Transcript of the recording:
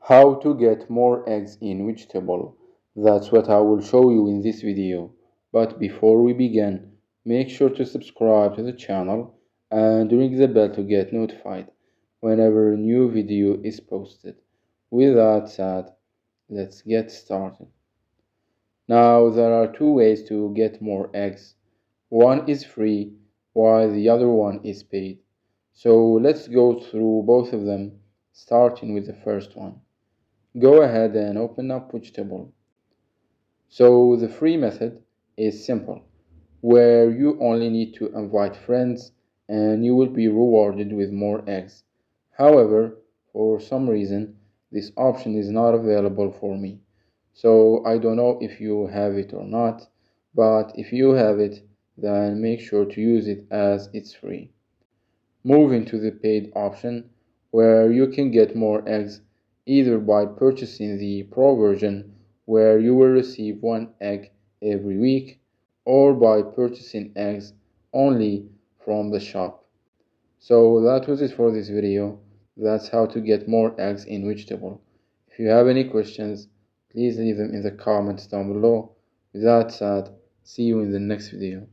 How to get more eggs in Widgetable. That's what I will show you in this video. But before we begin, make sure to subscribe to the channel and ring the bell to get notified whenever a new video is posted. With that said, let's get started. Now there are two ways to get more eggs. One is free while the other one is paid. So let's go through both of them, starting with the first one. Go ahead and open up Widgetable. So the free method is simple, where you only need to invite friends and you will be rewarded with more eggs. However, for some reason, this option is not available for me. So I don't know if you have it or not, but if you have it, then make sure to use it as it's free. Moving to the paid option, where you can get more eggs either by purchasing the Pro version, where you will receive one egg every week, or by purchasing eggs only from the shop. So that was it for this video. That's how to get more eggs in Widgetable. If you have any questions, please leave them in the comments down below. With that said, see you in the next video.